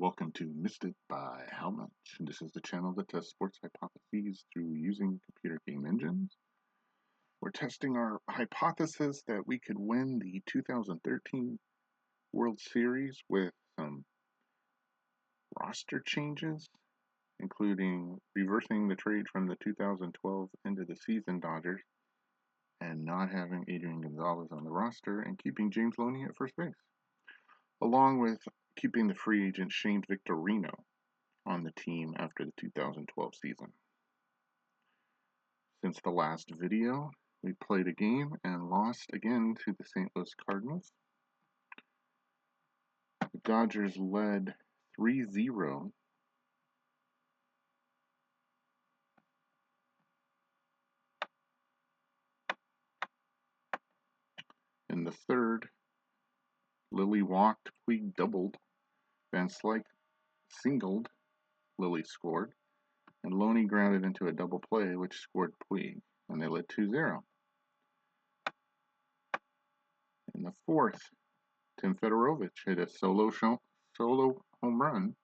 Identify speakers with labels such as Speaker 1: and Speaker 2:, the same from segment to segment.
Speaker 1: welcome to Missed It by How Much. This is the channel that tests sports hypotheses through using computer game engines. We're testing our hypothesis that we could win the 2013 World Series with some roster changes, including reversing the trade from the 2012 end of the season Dodgers and not having Adrian Gonzalez on the roster and keeping James Loney at first base, along with keeping the free agent Shane Victorino on the team after the 2012 season. Since the last video, we played a game and lost again to the St. Louis Cardinals. The Dodgers led 3-0 in the third. Lilly walked, Puig doubled, Van Slyke singled, Lilly scored, and Loney grounded into a double play which scored Puig, and they led 2-0. In the fourth, Tim Fedorovich hit a solo home run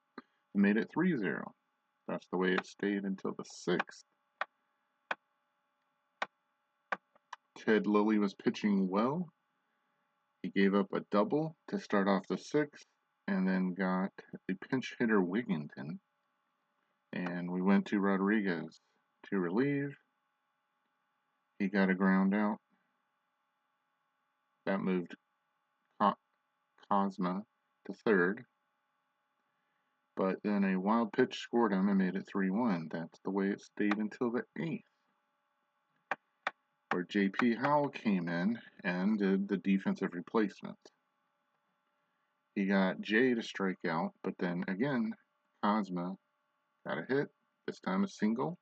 Speaker 1: and made it 3-0. That's the way it stayed until the sixth. Ted Lilly was pitching well. He gave up a double to start off the sixth and then got a pinch hitter Wigginton. And we went to Rodriguez to relieve. He got a ground out. That moved Cosma to third. But then a wild pitch scored him and made it 3-1. That's the way it stayed until the eighth, where J.P. Howell came in and did the defensive replacement. He got Jay to strike out, but then again, Cosma got a hit, this time a single.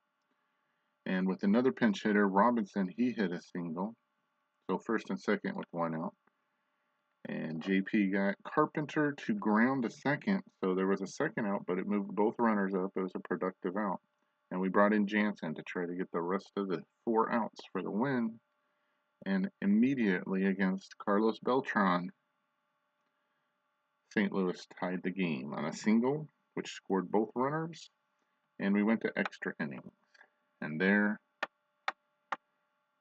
Speaker 1: And with another pinch hitter, Robinson, he hit a single. So first and second with one out. And JP got Carpenter to ground to second. So there was a second out, but it moved both runners up. It was a productive out. And we brought in Jansen to try to get the rest of the 4 outs for the win. And immediately against Carlos Beltran, St. Louis tied the game on a single, which scored both runners. And we went to extra innings. And there,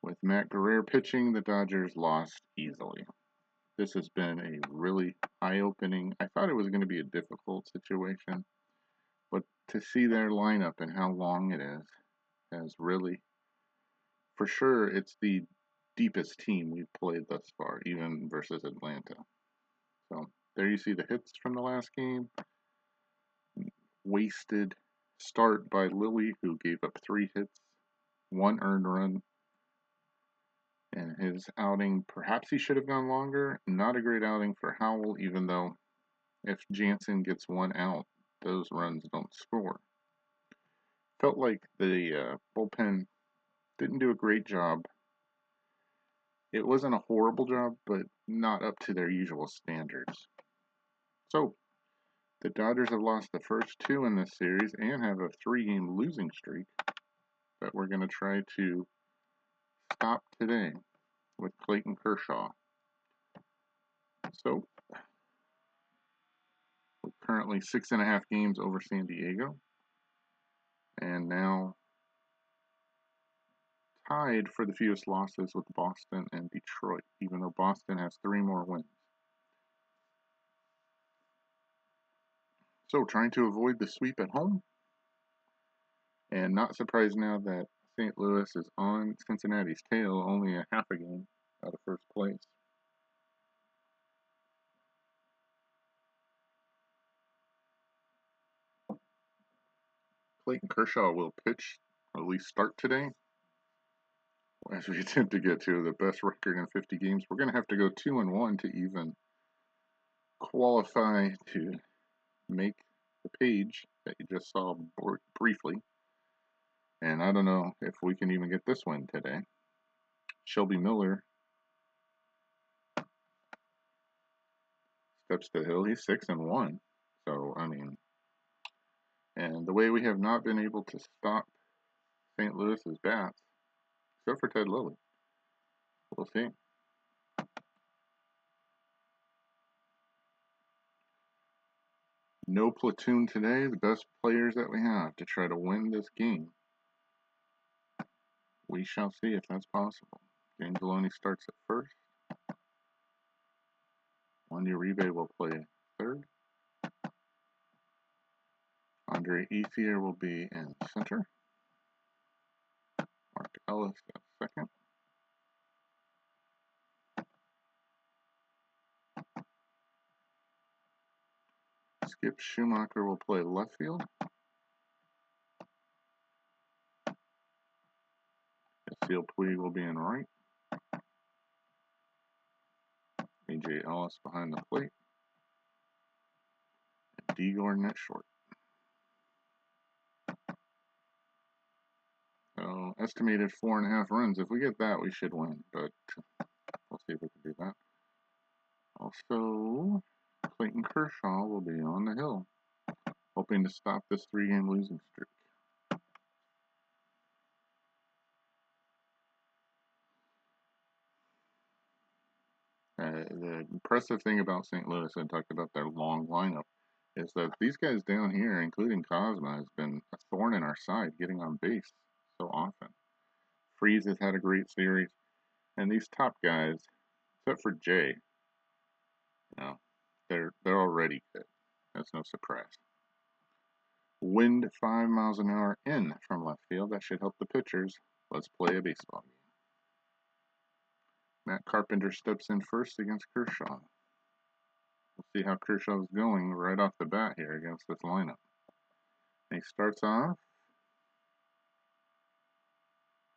Speaker 1: with Matt Guerrero pitching, the Dodgers lost easily. This has been a really eye-opening. I thought it was going to be a difficult situation, but to see their lineup and how long it is has really, for sure, it's the deepest team we've played thus far, even versus Atlanta. So there you see the hits from the last game. Wasted start by Lilly, who gave up 3 hits, 1 earned run. And his outing, perhaps he should have gone longer. Not a great outing for Howell, even though if Jansen gets 1 out, those runs don't score. Felt like the bullpen didn't do a great job. It wasn't a horrible job, but not up to their usual standards. So, the Dodgers have lost the first 2 in this series and have a 3-game losing streak that we're going to try to stop today with Clayton Kershaw. So, we're currently 6.5 games over San Diego, and now tied for the fewest losses with Boston and Detroit, even though Boston has 3 more wins. So, trying to avoid the sweep at home, and not surprised now that St. Louis is on Cincinnati's tail, only a half a game out of first place. Clayton Kershaw will pitch, or at least start today. As we attempt to get to the best record in 50 games, we're going to have to go 2-1 to even qualify to make the page that you just saw briefly. And I don't know if we can even get this win today. Shelby Miller steps to the hill. He's 6-1. So, I mean, and the way we have not been able to stop St. Louis's bats, except for Ted Lilly. We'll see. No platoon today. The best players that we have to try to win this game. We shall see if that's possible. James Maloney starts at first. Wendy Uribe will play third. Andre Ethier will be in center. Mark Ellis at second. Skip Schumacher will play left field. Yasiel Puig will be in right. AJ Ellis behind the plate. And D. Gordon at short. So, estimated 4.5 runs. If we get that, we should win, but we'll see if we can do that. Also, Clayton Kershaw will be on the hill, hoping to stop this 3-game losing streak. The impressive thing about St. Louis, I talked about their long lineup, is that these guys down here, including Cosma, has been a thorn in our side getting on base so often. Freeze has had a great series, and these top guys, except for Jay, you know, they're already good. That's no surprise. Wind 5 miles an hour in from left field. That should help the pitchers. Let's play a baseball game. Matt Carpenter steps in first against Kershaw. We'll see how Kershaw's going right off the bat here against this lineup. And he starts off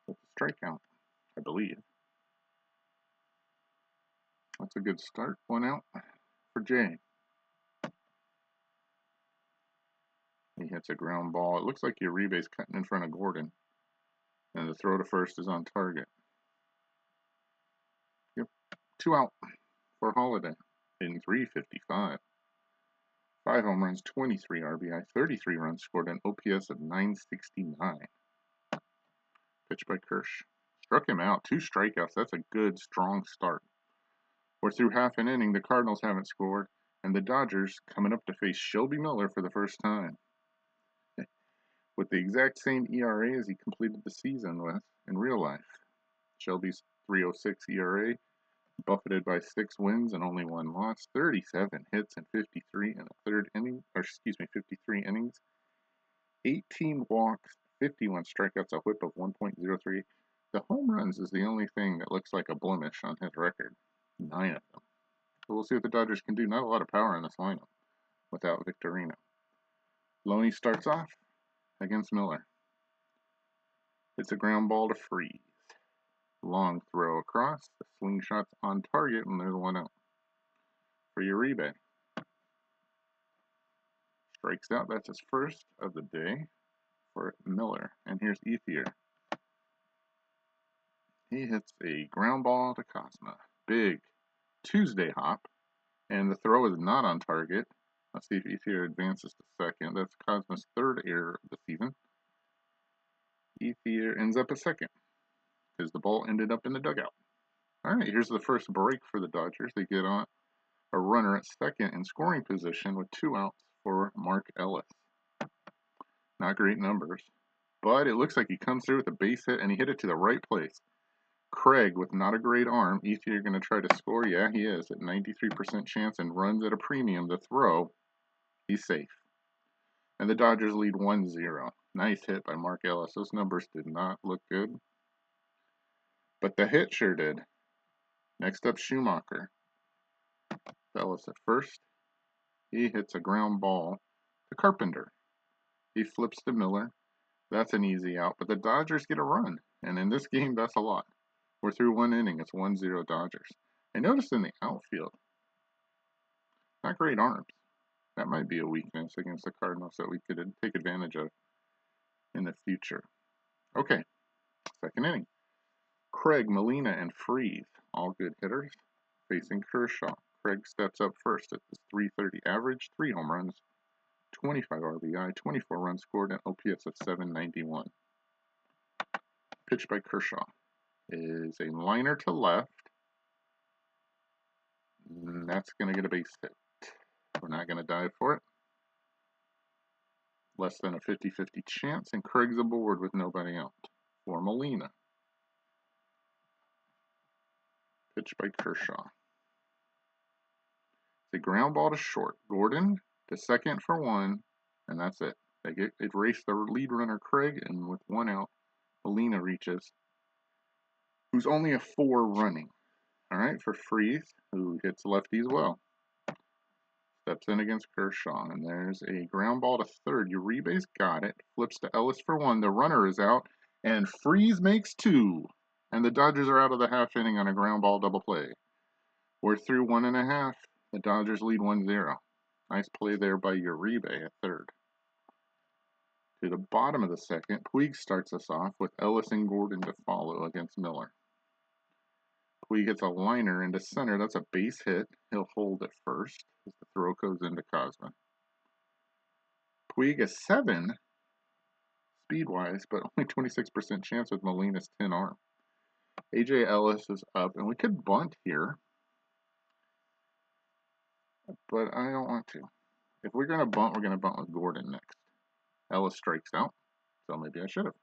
Speaker 1: with a strikeout, I believe. That's a good start. 1 out for Jay. He hits a ground ball. It looks like Uribe's cutting in front of Gordon. And the throw to first is on target. Yep, 2 out for Holiday in 355. 5 home runs, 23 RBI, 33 runs scored, an OPS of 969. Pitch by Kirsch. Struck him out. 2 strikeouts. That's a good, strong start. We're through half an inning. The Cardinals haven't scored, and the Dodgers coming up to face Shelby Miller for the first time. With the exact same ERA as he completed the season with in real life. Shelby's 3.06 ERA, buffeted by 6 wins and only 1 loss, 37 hits and 53 in the 53 innings, 18 walks, 51 strikeouts, a whip of 1.03. The home runs is the only thing that looks like a blemish on his record. 9 of them. So we'll see what the Dodgers can do. Not a lot of power in this lineup without Victorino. Loney starts off against Miller. It's a ground ball to Freeze. Long throw across. The slingshot's on target, and there's 1 out for Uribe. Strikes out. That's his first of the day for Miller. And here's Ethier. He hits a ground ball to Cosma. Big Tuesday hop. And the throw is not on target. Let's see if Ethier advances to second. That's Cosma's 3rd error of the season. Ethier ends up at second because the ball ended up in the dugout. All right, here's the first break for the Dodgers. They get on a runner at second in scoring position with 2 outs for Mark Ellis. Not great numbers, but it looks like he comes through with a base hit, and he hit it to the right place. Craig with not a great arm. Ethier going to try to score. Yeah, he is at 93% chance and runs at a premium to throw. He's safe. And the Dodgers lead 1-0. Nice hit by Mark Ellis. Those numbers did not look good, but the hit sure did. Next up, Schumacher. Ellis at first. He hits a ground ball to Carpenter. He flips to Miller. That's an easy out, but the Dodgers get a run. And in this game, that's a lot. We're through 1 inning. It's 1-0 Dodgers. I noticed in the outfield, not great arms. That might be a weakness against the Cardinals that we could take advantage of in the future. Okay, 2nd inning. Craig, Molina, and Freeze, all good hitters, facing Kershaw. Craig steps up first at this .330 average, 3 home runs, 25 RBI, 24 runs scored, and OPS of 791. Pitch by Kershaw is a liner to left. That's going to get a base hit. We're not going to dive for it. less than a 50-50 chance, and Craig's aboard with nobody out for Molina. Pitch by Kershaw. It's a ground ball to short. Gordon to second for one, and that's it. It raced the lead runner Craig, and with one out, Molina reaches, who's only a 4 running. All right, for Freese, who hits lefties well. Steps in against Kershaw, and there's a ground ball to third. Uribe's got it. Flips to Ellis for one. The runner is out, and Freese makes 2. And the Dodgers are out of the half inning on a ground ball double play. We're through 1.5. The Dodgers lead 1-0. Nice play there by Uribe at third. To the bottom of the second, Puig starts us off with Ellis and Gordon to follow against Miller. Puig gets a liner into center. That's a base hit. He'll hold at first as the throw goes into Cosma. Puig is 7 speed-wise, but only 26% chance with Molina's 10 arm. AJ Ellis is up, and we could bunt here, but I don't want to. If we're going to bunt, we're going to bunt with Gordon next. Ellis strikes out, so maybe I should have.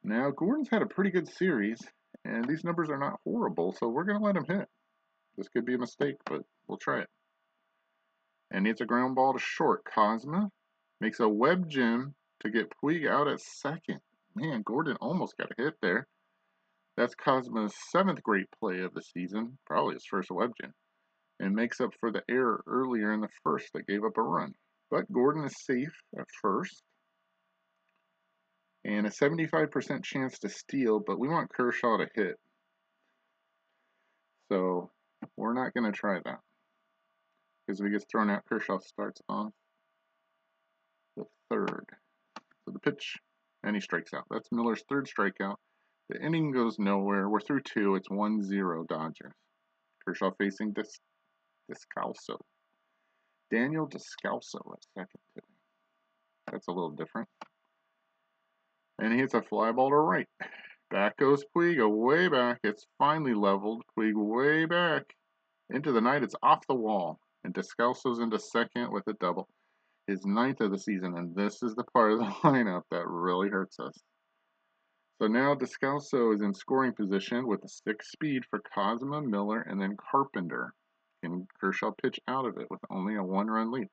Speaker 1: Now, Gordon's had a pretty good series, and these numbers are not horrible, so we're going to let him hit. This could be a mistake, but we'll try it. And it's a ground ball to short. Cosma makes a web gem to get Puig out at second. Man, Gordon almost got a hit there. That's Cosma's 7th great play of the season, probably his first web gem, and makes up for the error earlier in the first that gave up a run. But Gordon is safe at first, and a 75% chance to steal, but we want Kershaw to hit. So we're not going to try that. Because if he gets thrown out, Kershaw starts off the third. So the pitch, and he strikes out. That's Miller's 3rd strikeout. The inning goes nowhere. We're through 2. It's 1-0 Dodgers. Kershaw facing Descalso. Daniel Descalso at second today. That's a little different. And he hits a fly ball to right. Back goes Puig, way back. It's finally leveled. Puig way back. Into the night, it's off the wall. And Descalso's into second with a double. His 9th of the season, and this is the part of the lineup that really hurts us. So now Descalso is in scoring position with a 6 speed for Cosma, Miller, and then Carpenter. Can Kershaw pitch out of it with only a 1-run lead?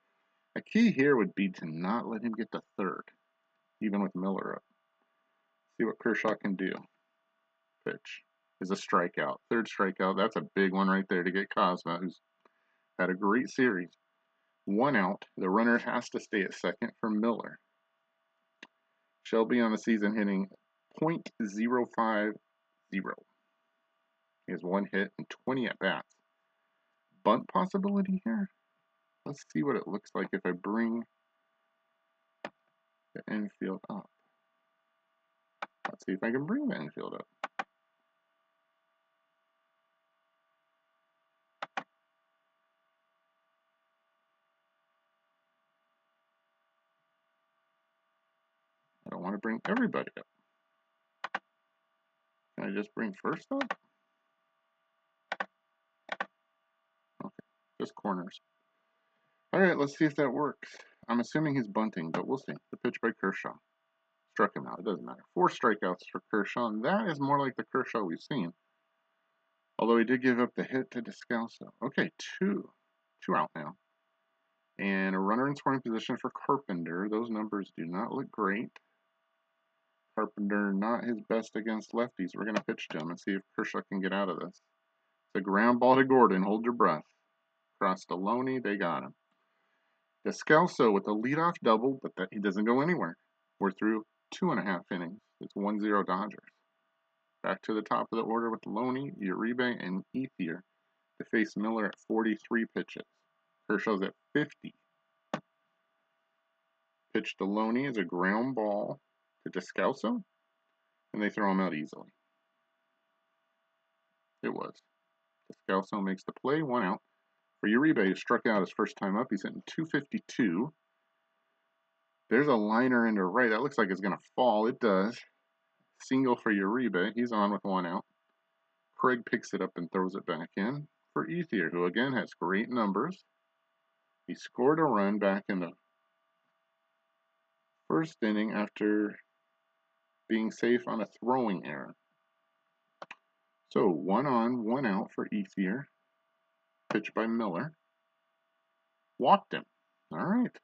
Speaker 1: A key here would be to not let him get to third, even with Miller up. See what Kershaw can do. Pitch is a strikeout. 3rd strikeout. That's a big one right there to get Cosma, who's had a great series. 1 out. The runner has to stay at second for Miller. Shelby on the season hitting .050. He has 1 hit and 20 at-bats. Bunt possibility here? Let's see what it looks like if I bring the infield up. Let's see if I can bring the infield up. I don't want to bring everybody up. Can I just bring first up? Okay, just corners. All right, let's see if that works. I'm assuming he's bunting, but we'll see. The pitch by Kershaw. Struck him out. It doesn't matter. 4 strikeouts for Kershaw, and that is more like the Kershaw we've seen. Although he did give up the hit to Descalso. Okay, 2 out now. And a runner in scoring position for Carpenter. Those numbers do not look great. Carpenter not his best against lefties. We're going to pitch to him and see if Kershaw can get out of this. It's a ground ball to Gordon. Hold your breath. Cross to Loney. They got him. Descalso with a leadoff double, but he doesn't go anywhere. We're through 2.5 innings. It's 1-0 Dodgers. Back to the top of the order with Loney, Uribe, and Ethier to face Miller at 43 pitches. Kershaw's at 50. Pitch to Loney is a ground ball to Descalso, and they throw him out easily. It was. Descalso makes the play, 1 out. For Uribe, who struck out his first time up, he's hitting .252. There's a liner into right. That looks like it's going to fall. It does. Single for Uribe. He's on with 1 out. Craig picks it up and throws it back in for Ethier, who again has great numbers. He scored a run back in the first inning after being safe on a throwing error. So 1 on, 1 out for Ethier. Pitch by Miller. Walked him. All right.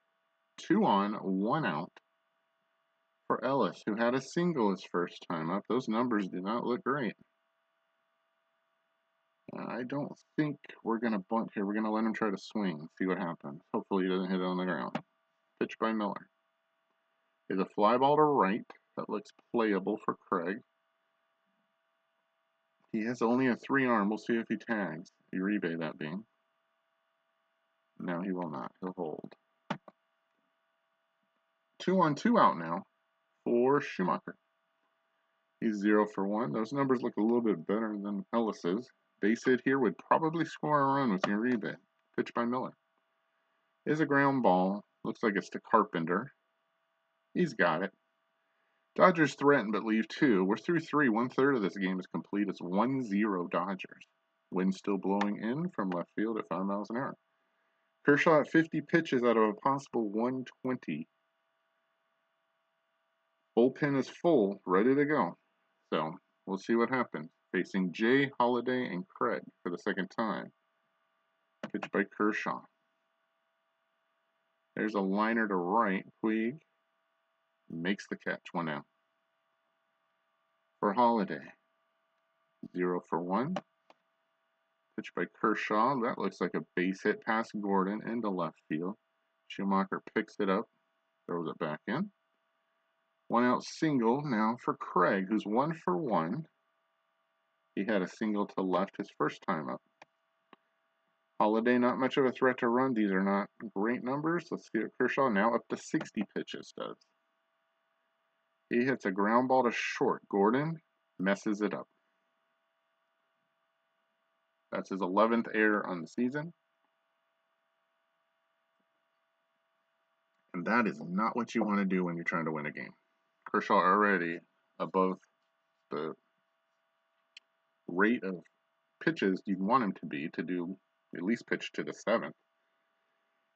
Speaker 1: 2 on, 1 out for Ellis, who had a single his first time up. Those numbers do not look great. I don't think we're going to bunt here. We're going to let him try to swing, see what happens. Hopefully he doesn't hit it on the ground. Pitch by Miller. Is a fly ball to right. That looks playable for Craig. He has only a 3-arm. We'll see if he tags. Uribe, that being. No, he will not. He'll hold. 2 on, 2 out now for Schumacher. He's 0 for 1. Those numbers look a little bit better than Ellis's. Base hit here would probably score a run with Uribe. Pitch by Miller. Is a ground ball. Looks like it's to Carpenter. He's got it. Dodgers threaten but leave 2. We're through 3. 1/3 of this game is complete. It's 1-0 Dodgers. Wind still blowing in from left field at 5 miles an hour. Kershaw at 50 pitches out of a possible 120. Bullpen is full, ready to go. So we'll see what happens. Facing Jay, Holiday, and Craig for the second time. Pitch by Kershaw. There's a liner to right. Puig makes the catch. 1 out. For Holiday. 0 for 1. Pitch by Kershaw. That looks like a base hit past Gordon into left field. Schumacher picks it up. Throws it back in. 1 out single now for Craig, who's 1 for 1. He had a single to left his first time up. Holiday, not much of a threat to run. These are not great numbers. Let's see what Kershaw now up to 60 pitches does. He hits a ground ball to short. Gordon messes it up. That's his 11th error on the season. And that is not what you want to do when you're trying to win a game. Kershaw already above the rate of pitches you'd want him to be to do at least pitch to the 7th.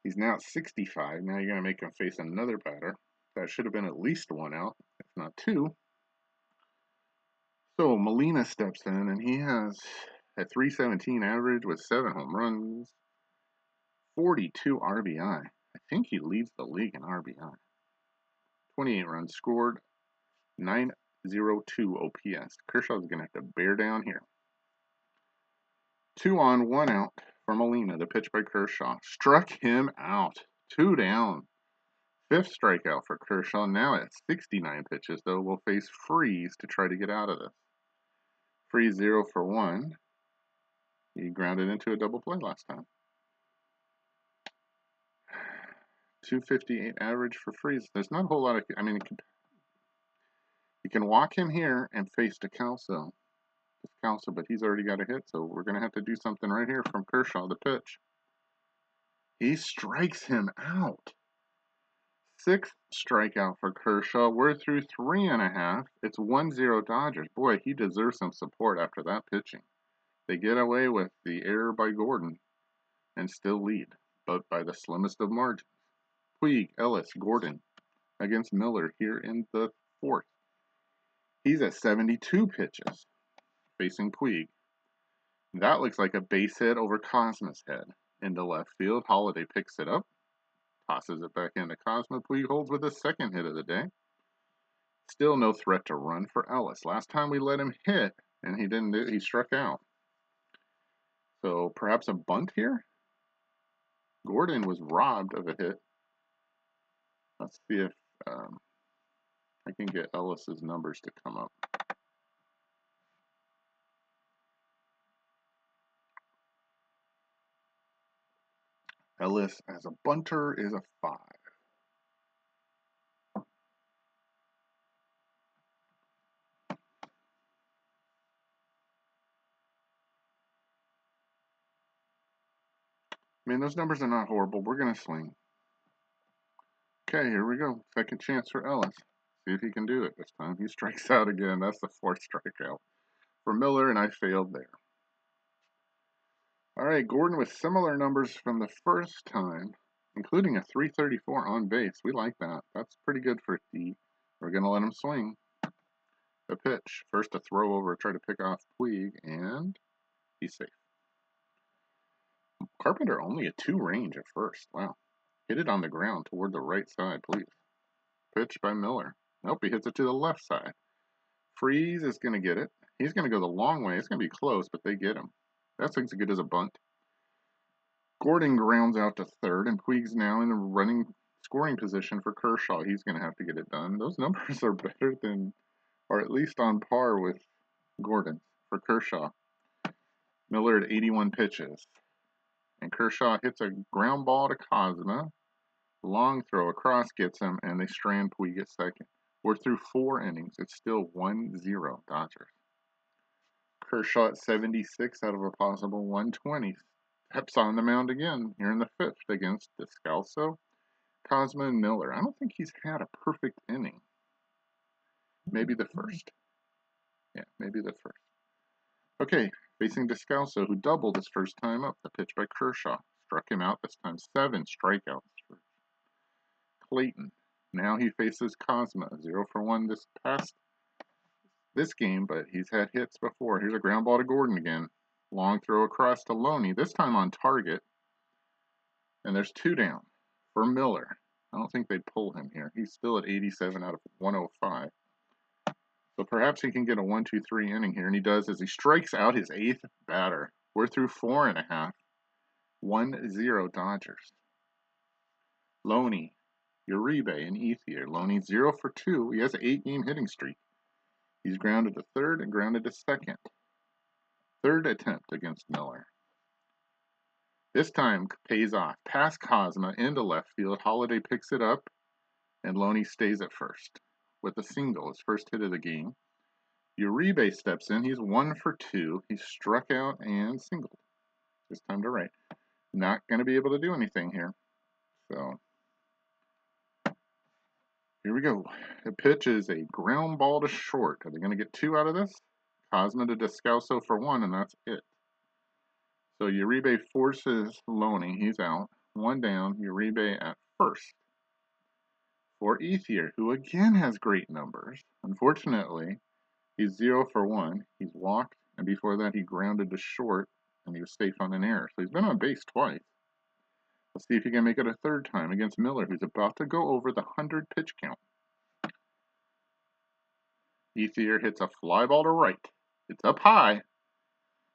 Speaker 1: He's now at 65. Now you're going to make him face another batter. That should have been at least 1 out, if not 2. So Molina steps in, and he has a .317 average with 7 home runs, 42 RBI. I think he leads the league in RBI. 28 runs scored, 902 OPS. Kershaw's going to have to bear down here. 2 on, 1 out for Molina. The pitch by Kershaw. Struck him out. 2 down. 5th strikeout for Kershaw. Now at 69 pitches, though, we'll face Freeze to try to get out of this. Freeze 0 for 1. He grounded into a double play last time. 258 average for Freeze. There's not a whole lot of... I mean, you can walk him here and face DeCalso. But he's already got a hit, so we're going to have to do something right here from Kershaw, the pitch. He strikes him out. 6th strikeout for Kershaw. We're through 3.5. It's 1-0 Dodgers. Boy, he deserves some support after that pitching. They get away with the error by Gordon and still lead, but by the slimmest of margins. Puig, Ellis, Gordon against Miller here in the 4th. He's at 72 pitches facing Puig. That looks like a base hit over Cosma's head into left field. Holiday picks it up, tosses it back into Cosma. Puig holds with his 2nd hit of the day. Still no threat to run for Ellis. Last time we let him hit, and he didn't do it, he struck out. So perhaps a bunt here? Gordon was robbed of a hit. Let's see if I can get Ellis's numbers to come up. Ellis as a bunter is a 5. Man, those numbers are not horrible. We're going to swing. Okay, here we go. 2nd chance for Ellis. See if he can do it this time. He strikes out again. That's the 4th strikeout for Miller, and I failed there. All right, Gordon with similar numbers from the first time. including a 334 on base. We like that. That's pretty good for D. We're going to let him swing. The pitch. First a throw over, try to pick off Puig, and he's safe. Carpenter only a 2 range at first. Wow. Hit it on the ground toward the right side, please. Pitch by Miller. Nope, he hits it to the left side. Freeze is going to get it. He's going to go the long way. It's going to be close, but they get him. That's as good as a bunt. Gordon grounds out to third, and Puig's now in the running scoring position for Kershaw. He's going to have to get it done. Those numbers are better than, or at least on par with Gordon for Kershaw. Miller at 81 pitches. And Kershaw hits a ground ball to Kozma. Long throw across gets him, and they strand Puig at second. We're through 4 innings. It's still 1-0 Dodgers. Kershaw at 76 out of a possible 120. Steps on the mound again here in the 5th against Descalso, Kozma, and Miller. I don't think he's had a perfect inning. Maybe the first. Yeah, maybe the first. Okay, facing Descalso, who doubled his first time up. The pitch by Kershaw. Struck him out this time. 7 strikeouts for Clayton. Now he faces Kozma. 0 for 1 this game, but he's had hits before. Here's a ground ball to Gordon again. Long throw across to Loney, this time on target. And there's 2 down for Miller. I don't think they'd pull him here. He's still at 87 out of 105. So perhaps he can get a 1-2-3 inning here, and he does as he strikes out his 8th batter. We're through 4.5. 1-0 Dodgers. Loney, Uribe, and Ethier. Loney 0 for 2. He has an 8-game hitting streak. He's grounded to third and grounded to second. Third attempt against Miller. This time pays off. Past Kozma into left field. Holiday picks it up, and Loney stays at first with a single, his first hit of the game. Uribe steps in. He's 1 for 2. He struck out and singled. This time to right. Not going to be able to do anything here. So here we go. The pitch is a ground ball to short. Are they going to get 2 out of this? Kozma to Descalso for 1, and that's it. So Uribe forces Loney. He's out. 1 down. Uribe at first. For Ethier, who again has great numbers. Unfortunately, he's 0 for 1. He's walked, and before that he grounded to short, and he was safe on an error. So he's been on base twice. Let's see if he can make it a 3rd time against Miller, who's about to go over the 100 pitch count. Ethier hits a fly ball to right. It's up high,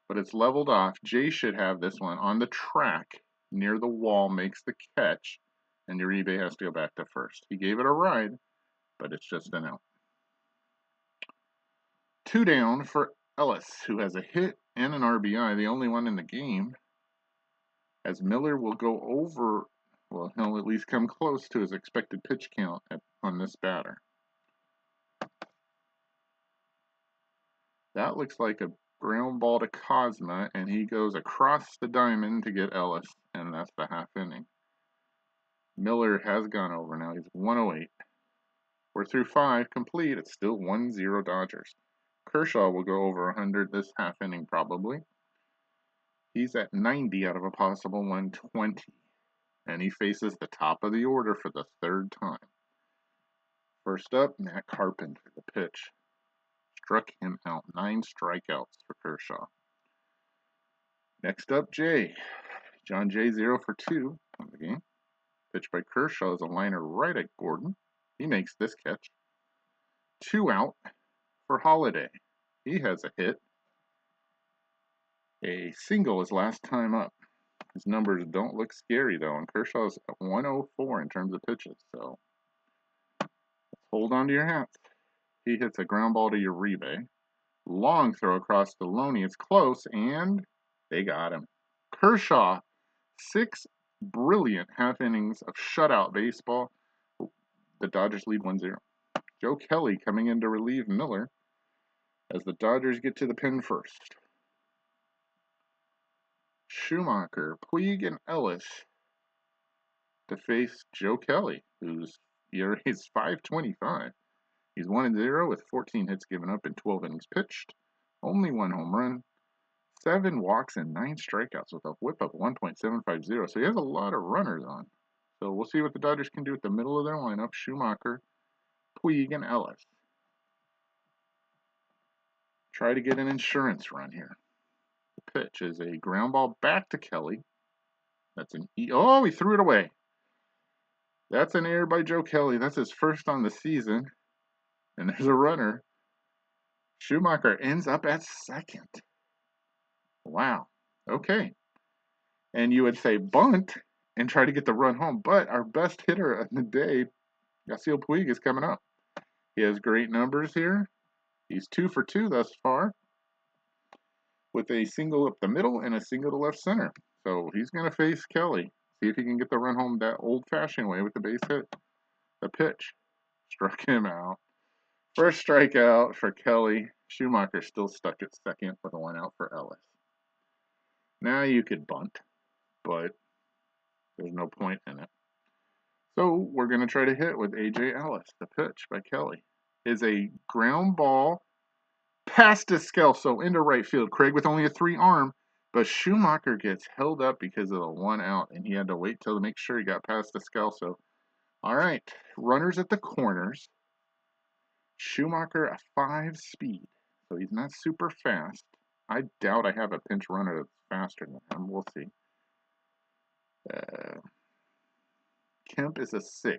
Speaker 1: but it's leveled off. Jay should have this one on the track near the wall, makes the catch, and Uribe has to go back to first. He gave it a ride, but it's just an out. 2 down for Ellis, who has a hit and an RBI, the only one in the game, as Miller will go over, well, he'll at least come close to his expected pitch count on this batter. That looks like a ground ball to Kozma, and he goes across the diamond to get Ellis, and that's the half inning. Miller has gone over now. He's 108. We're through 5 complete. It's still 1-0 Dodgers. Kershaw will go over 100 this half inning probably. He's at 90 out of a possible 120. And he faces the top of the order for the 3rd time. First up, Matt Carpenter, the pitch. Struck him out. 9 strikeouts for Kershaw. Next up, Jay. John Jay 0 for 2 on the game. Pitch by Kershaw is a liner right at Gordon. He makes this catch. 2 out for Holiday. He has a hit. A single his last time up. His numbers don't look scary though, and Kershaw's at 104 in terms of pitches, so let's hold on to your hats. He hits a ground ball to Uribe. Long throw across to Loney. It's close, and they got him. Kershaw, 6 brilliant half innings of shutout baseball. The Dodgers lead 1-0. Joe Kelly coming in to relieve Miller as the Dodgers get to the pen first. Schumacher, Puig, and Ellis to face Joe Kelly, whose ERA is 5.25. He's 1-0 with 14 hits given up in 12 innings pitched, only 1 home run, 7 walks, and 9 strikeouts with a whip of 1.750. So he has a lot of runners on. So we'll see what the Dodgers can do at the middle of their lineup. Schumacher, Puig, and Ellis. Try to get an insurance run here. The pitch is a ground ball back to Kelly. That's an oh, he threw it away. That's an error by Joe Kelly. That's his first on the season. And there's a runner. Schumacher ends up at second. Wow. Okay. And you would say bunt and try to get the run home. But our best hitter of the day, Yasiel Puig, is coming up. He has great numbers here. He's 2 for 2 thus far, with a single up the middle and a single to left center. So he's going to face Kelly. See if he can get the run home that old-fashioned way with the base hit. The pitch struck him out. First strikeout for Kelly. Schumacher still stuck at second with a 1 out for Ellis. Now you could bunt, but there's no point in it. So we're going to try to hit with A.J. Ellis. The pitch by Kelly is a ground ball past Descalso into right field. Craig with only a 3-arm, but Schumacher gets held up because of the 1 out, and he had to wait till to make sure he got past Descalso. All right, runners at the corners. Schumacher a 5 speed, so he's not super fast. I doubt I have a pinch runner that's faster than him. We'll see. Kemp is a 6.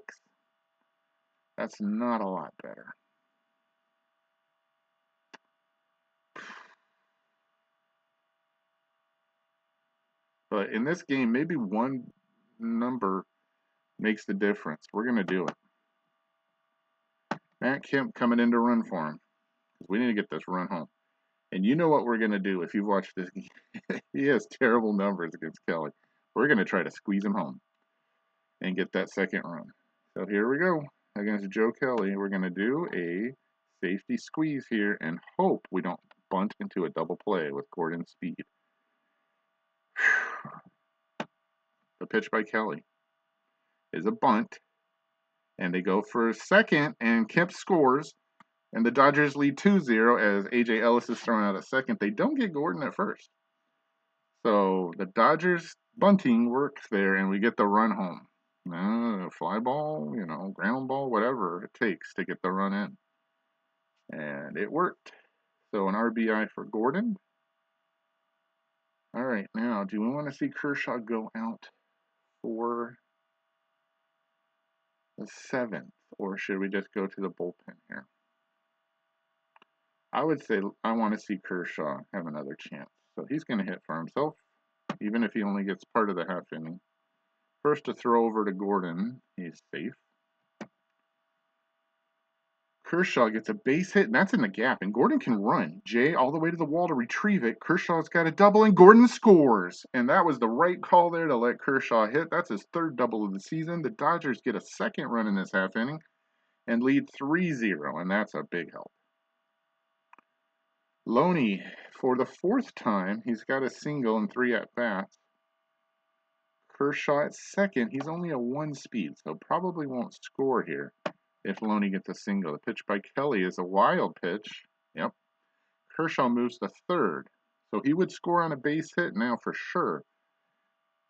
Speaker 1: That's not a lot better. But in this game, maybe one number makes the difference. We're going to do it. Matt Kemp coming in to run for him. We need to get this run home. And you know what we're going to do if you've watched this game. He has terrible numbers against Kelly. We're going to try to squeeze him home and get that second run. So here we go. Against Joe Kelly, we're going to do a safety squeeze here and hope we don't bunt into a double play with Gordon's speed. The pitch by Kelly is a bunt, and they go for a second, and Kemp scores, and the Dodgers lead 2-0 as A.J. Ellis is thrown out at second. They don't get Gordon at first. So the Dodgers bunting works there, and we get the run home. Fly ball, ground ball, whatever it takes to get the run in. And it worked. So an RBI for Gordon. All right, now, do we want to see Kershaw go out for the 7th, or should we just go to the bullpen here? I would say I want to see Kershaw have another chance. So he's going to hit for himself, even if he only gets part of the half inning. First to throw over to Gordon. He's safe. Kershaw gets a base hit, and that's in the gap. And Gordon can run. Jay all the way to the wall to retrieve it. Kershaw's got a double, and Gordon scores. And that was the right call there to let Kershaw hit. That's his 3rd double of the season. The Dodgers get a second run in this half inning and lead 3-0, and that's a big help. Loney, for the 4th time, he's got a single and 3 at-bats. Kershaw at second. He's only a 1 speed, so probably won't score here if Loney gets a single. The pitch by Kelly is a wild pitch. Yep. Kershaw moves to 3rd. So he would score on a base hit now for sure.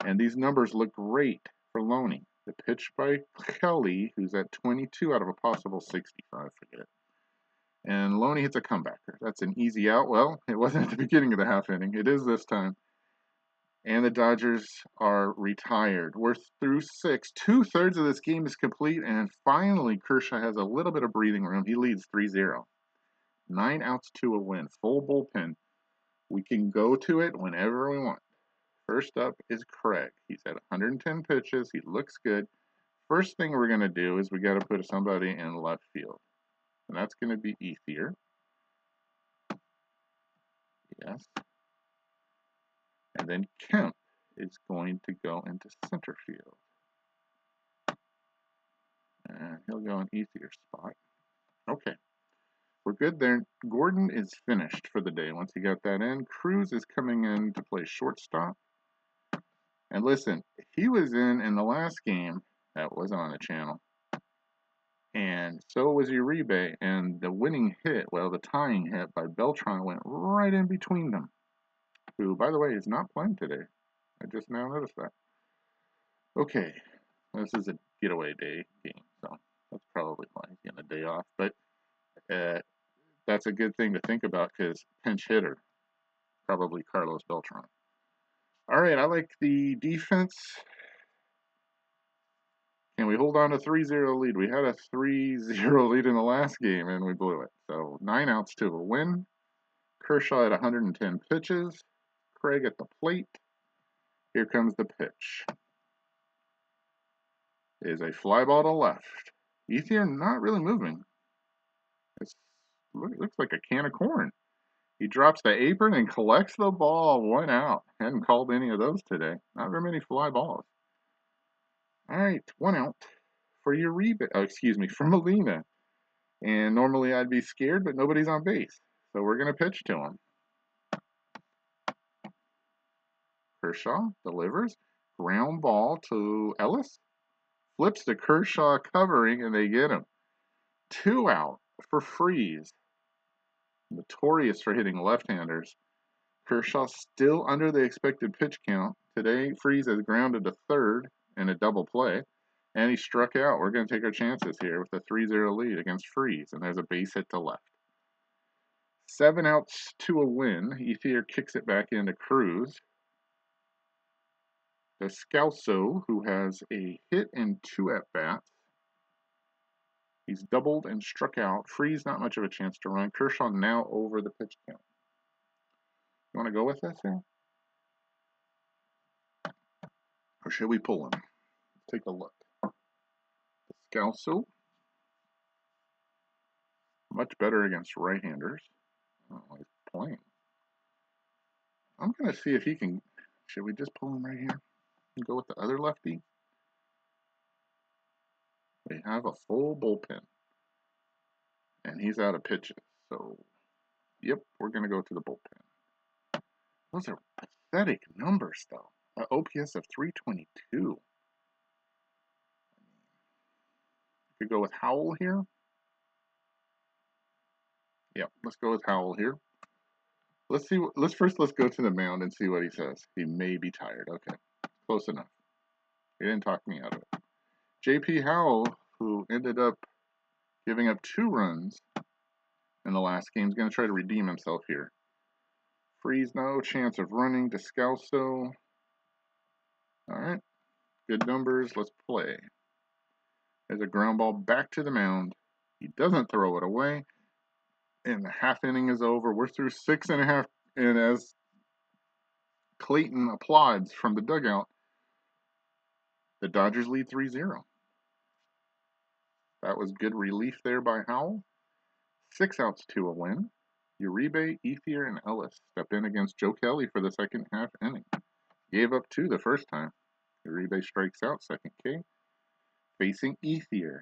Speaker 1: And these numbers look great for Loney. The pitch by Kelly, who's at 22 out of a possible 65. Forget it. And Loney hits a comebacker. That's an easy out. Well, it wasn't at the beginning of the half inning. It is this time. And the Dodgers are retired. We're through 6. 2/3 of this game is complete, and finally Kershaw has a little bit of breathing room. He leads 3-0. 9 outs to a win. Full bullpen. We can go to it whenever we want. First up is Craig. He's at 110 pitches. He looks good. First thing we're going to do is we got to put somebody in left field. And that's going to be Ethier. Yes. And then Kemp is going to go into center field. And he'll go in Ethier's spot. Okay. We're good there. Gordon is finished for the day once he got that in. Cruz is coming in to play shortstop. And listen, he was in the last game that was on the channel. And so was Uribe. And the winning hit, well, the tying hit by Beltran went right in between them. Who, by the way, is not playing today. I just now noticed that. Okay. This is a getaway day game, so that's probably why he's getting a day off. But that's a good thing to think about because pinch hitter, probably Carlos Beltran. All right, I like the defense. Can we hold on to 3-0 lead? We had a 3-0 lead in the last game and we blew it. So 9 outs to a win. Kershaw at 110 pitches. Craig at the plate. Here comes the pitch. Is a fly ball to left. Ethier not really moving. It looks like a can of corn. He drops the apron and collects the ball. 1 out. Hadn't called any of those today. Not very many fly balls. All right, 1 out for Uribe. Oh, excuse me, for Molina. And normally I'd be scared, but nobody's on base. So we're going to pitch to him. Kershaw delivers. Ground ball to Ellis. Flips to Kershaw covering, and they get him. 2 out for Freese. Notorious for hitting left-handers. Kershaw still under the expected pitch count. Today, Freese has grounded to third in a double play, and he struck out. We're going to take our chances here with a 3-0 lead against Freese, and there's a base hit to left. 7 outs to a win. Ethier kicks it back into Cruz. Descalso, who has a hit and 2 at-bats. He's doubled and struck out. Freese, not much of a chance to run. Kershaw now over the pitch count. You want to go with this here? Or should we pull him? Let's take a look. Descalso. Much better against right-handers. Oh, he's playing. I'm going to see if he can... Should we just pull him right here and go with the other lefty? We have a full bullpen. And he's out of pitches. So, yep, we're going to go to the bullpen. Those are pathetic numbers, though. An OPS of 322. Could go with Howell here. Yep, let's go with Howell here. Let's see. Let's go to the mound and see what he says. He may be tired. Okay, close enough. He didn't talk me out of it. J.P. Howell, who ended up giving up 2 runs in the last game, is going to try to redeem himself here. Freese, no chance of running. Descalso. All right, good numbers. Let's play. There's a ground ball back to the mound. He doesn't throw it away. And the half inning is over. We're through 6.5. And as Clayton applauds from the dugout, the Dodgers lead 3-0. That was good relief there by Howell. 6 outs to a win. Uribe, Ethier, and Ellis step in against Joe Kelly for the second half inning. Gave up 2 the first time. Uribe strikes out, second K. Facing Ethier.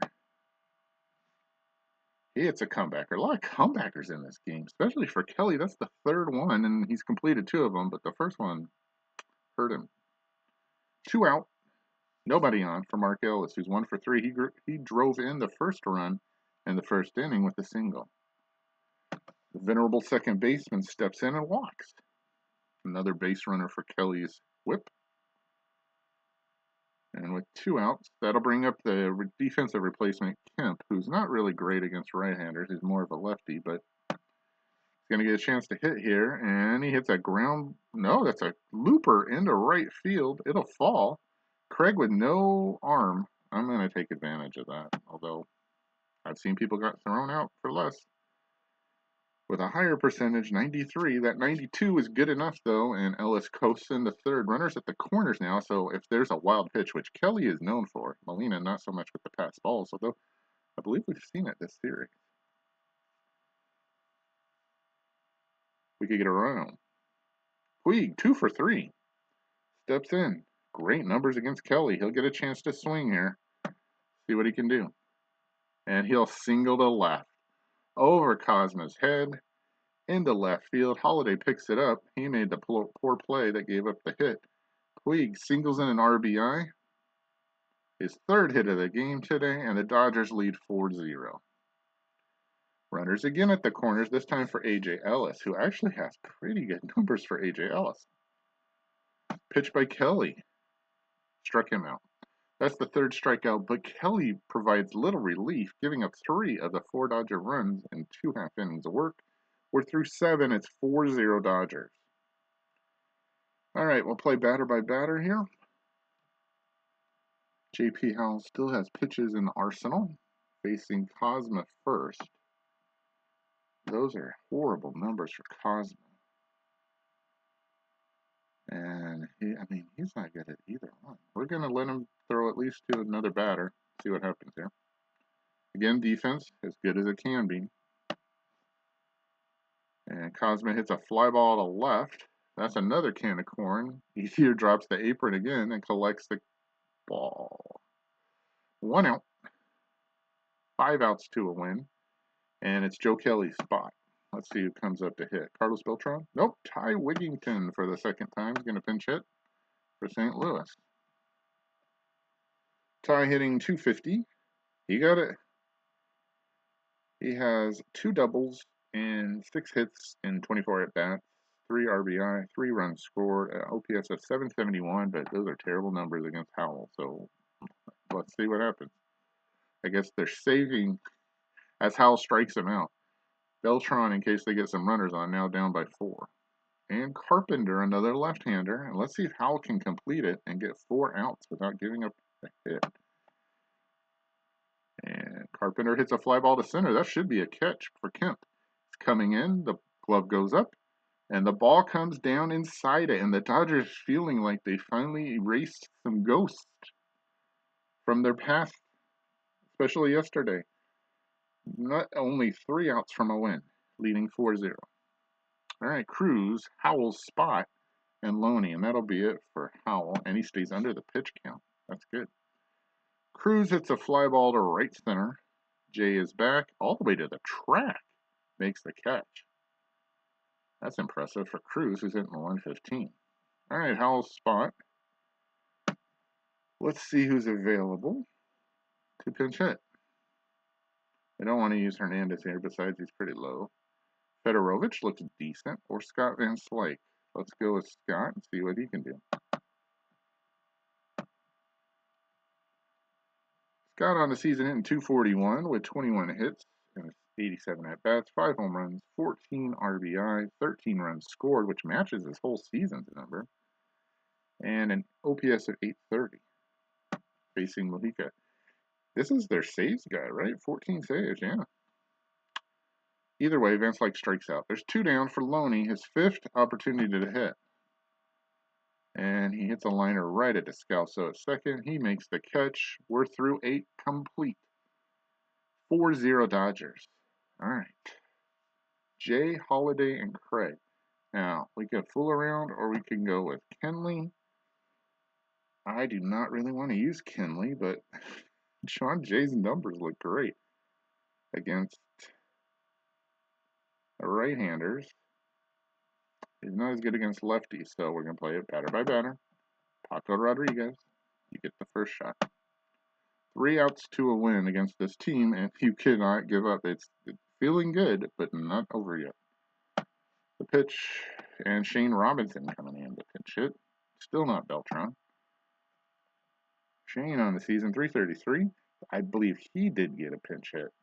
Speaker 1: It's a comebacker. A lot of comebackers in this game, especially for Kelly. That's the 3rd one, and he's completed 2 of them, but the first one hurt him. 2 out. Nobody on for Mark Ellis, who's 1 for 3. He drove in the first run in the first inning with a single. The venerable second baseman steps in and walks. Another base runner for Kelly's whip. And with 2 outs, that'll bring up the defensive replacement, Kemp, who's not really great against right-handers. He's more of a lefty, but he's going to get a chance to hit here. And he hits a ground... No, that's a looper into right field. It'll fall. Craig with no arm. I'm going to take advantage of that, although I've seen people got thrown out for less. With a higher percentage, 93. That 92 is good enough, though, and Ellis coasts in the third. Runners at the corners now, so if there's a wild pitch, which Kelly is known for, Molina not so much with the pass balls, although I believe we've seen it this series. We could get a run on. Puig, 2 for 3. Steps in. Great numbers against Kelly. He'll get a chance to swing here. See what he can do. And he'll single to left. Over Cosma's head. Into left field. Holiday picks it up. He made the poor play that gave up the hit. Puig singles in an RBI. His 3rd hit of the game today, and the Dodgers lead 4-0. Runners again at the corners, this time for A.J. Ellis, who actually has pretty good numbers for A.J. Ellis. Pitch by Kelly. Struck him out. That's the third strikeout, but Kelly provides little relief, giving up 3 of the 4 Dodger runs in 2 half innings of work. We're through 7. It's 4-0 Dodgers. All right, we'll play batter by batter here. JP Howell still has pitches in the arsenal, facing Cosma first. Those are horrible numbers for Cosma. And he's not good at either one. We're going to let him throw at least to another batter, see what happens here. Again, defense, as good as it can be. And Cosma hits a fly ball to left. That's another can of corn. He here drops the apron again and collects the ball. 1 out. 5 outs to a win. And it's Joe Kelly's spot. Let's see who comes up to hit. Carlos Beltran? Nope. Ty Wigington for the second time is going to pinch hit for St. Louis. Ty hitting .250. He got it. He has 2 doubles and 6 hits in 24 at-bats, 3 RBI, 3 runs scored, OPS of 771, but those are terrible numbers against Howell, so let's see what happens. I guess they're saving as Howell strikes him out. Beltran, in case they get some runners on, now down by 4. And Carpenter, another left-hander, and let's see if Howell can complete it and get 4 outs without giving up a hit. And Carpenter hits a fly ball to center. That should be a catch for Kemp. It's coming in. The glove goes up. And the ball comes down inside it. And the Dodgers feeling like they finally erased some ghosts from their past, especially yesterday. Not only 3 outs from a win, leading 4-0. All right, Cruz, Howell's spot, and Loney. And that'll be it for Howell. And he stays under the pitch count. That's good. Cruz hits a fly ball to right center. Jay is back all the way to the track. Makes the catch. That's impressive for Cruz, who's hitting 115. All right, Howell's spot. Let's see who's available to pinch hit. I don't want to use Hernandez here, besides he's pretty low. Fedorovich looks decent, or Scott Van Slyke. Let's go with Scott and see what he can do. Scott on the season hitting .241 with 21 hits and 87 at-bats, 5 home runs, 14 RBI, 13 runs scored, which matches his whole season's number, and an OPS of 830. Facing Mojica. This is their saves guy, right? 14 saves, yeah. Either way, Van Slyke strikes out. There's 2 down for Loney, his 5th opportunity to hit. And he hits a liner right at Descalso at second. He makes the catch. We're through 8 complete. 4-0 Dodgers. All right. Jay, Holiday, and Craig. Now, we can fool around or we can go with Kenley. I do not really want to use Kenley, but Sean Jay's numbers look great against the right-handers. He's not as good against lefties, so we're going to play it batter by batter. Paco Rodriguez, you get the first shot. 3 outs to a win against this team, and you cannot give up. It's feeling good, but not over yet. The pitch, and Shane Robinson coming in to pinch hit. Still not Beltran. Shane on the season, .333. I believe he did get a pinch hit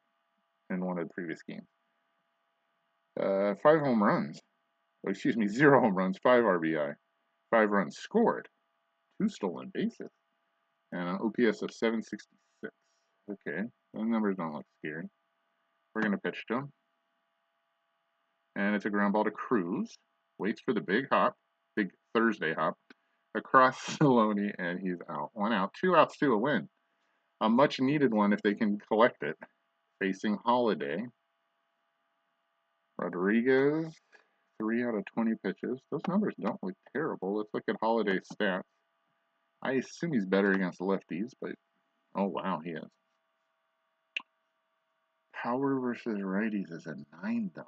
Speaker 1: in one of the previous games. 5 home runs. Oh, excuse me, 0 home runs, 5 RBI. 5 runs scored. 2 stolen bases. And an OPS of 766. Okay, those numbers don't look scary. We're going to pitch to him. And it's a ground ball to Cruz. Waits for the big hop. Big Thursday hop. Across Saloni, and he's out. 1 out. 2 outs to a win. A much needed one if they can collect it. Facing Holiday. Rodriguez. 3 out of 20 pitches. Those numbers don't look terrible. Let's look at Holiday's stats. I assume he's better against lefties, but oh wow, he is. Power versus righties is a 9 though.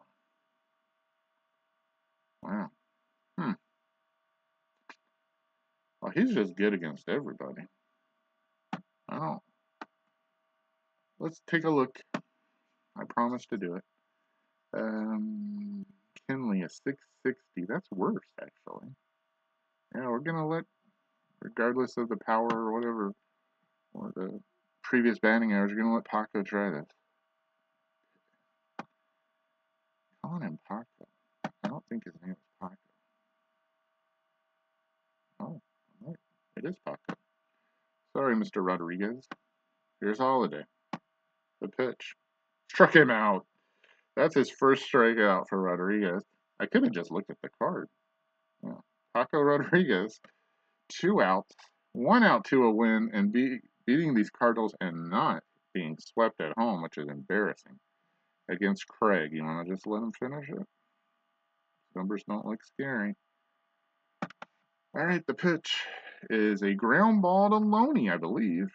Speaker 1: Wow. Well, he's just good against everybody. Oh. Let's take a look. I promise to do it. Kenley is 660. That's worse, actually. Yeah, we're gonna let, regardless of the power or whatever, or the previous batting average. You're going to let Paco try this. Calling him Paco. I don't think his name is Paco. Oh, right. It is Paco. Sorry, Mr. Rodriguez. Here's Holiday. The pitch. Struck him out. That's his first strikeout for Rodriguez. I could have just looked at the card. Yeah. Paco Rodriguez, 2 outs, 1 out to a win, and beating these Cardinals and not being swept at home, which is embarrassing, against Craig. You want to just let him finish it? Numbers don't look scary. All right, the pitch is a ground ball to Loney, I believe.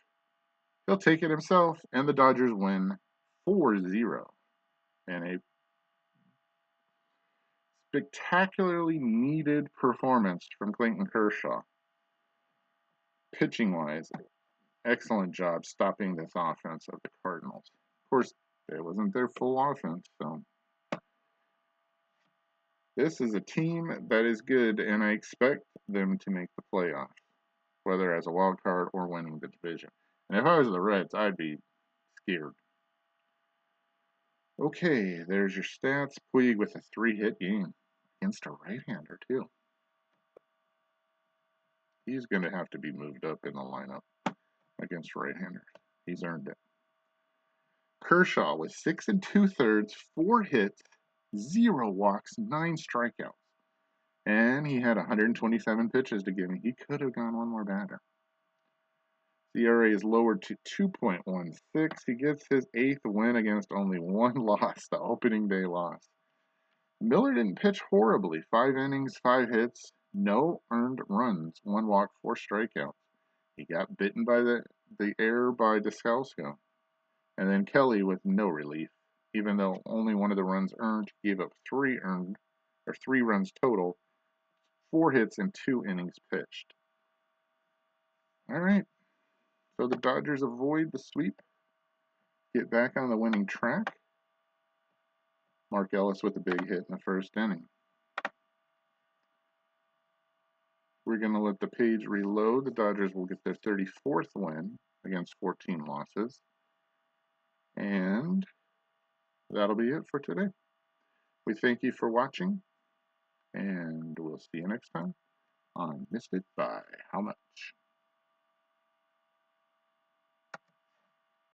Speaker 1: He'll take it himself, and the Dodgers win 4-0. And a spectacularly needed performance from Clayton Kershaw. Pitching wise, excellent job stopping this offense of the Cardinals. Of course, it wasn't their full offense, so this is a team that is good, and I expect them to make the playoffs, whether as a wild card or winning the division. And if I was the Reds, I'd be scared. Okay, there's your stats. Puig with a 3-hit game against a right-hander, too. He's going to have to be moved up in the lineup against right-handers. He's earned it. Kershaw with 6 2/3, 4 hits, 0 walks, 9 strikeouts. And he had 127 pitches to give me. He could have gone one more batter. The ERA is lowered to 2.16. He gets his 8th win against only one loss, the opening day loss. Miller didn't pitch horribly. 5 innings, 5 hits, no earned runs, 1 walk, 4 strikeouts. He got bitten by the error by Descalso. And then Kelly with no relief, even though only one of the runs earned, gave up 3 runs total, 4 hits and 2 innings pitched. All right. So the Dodgers avoid the sweep, get back on the winning track. Mark Ellis with a big hit in the first inning. We're going to let the page reload. The Dodgers will get their 34th win against 14 losses. And that'll be it for today. We thank you for watching, and we'll see you next time on Missed It by How Much.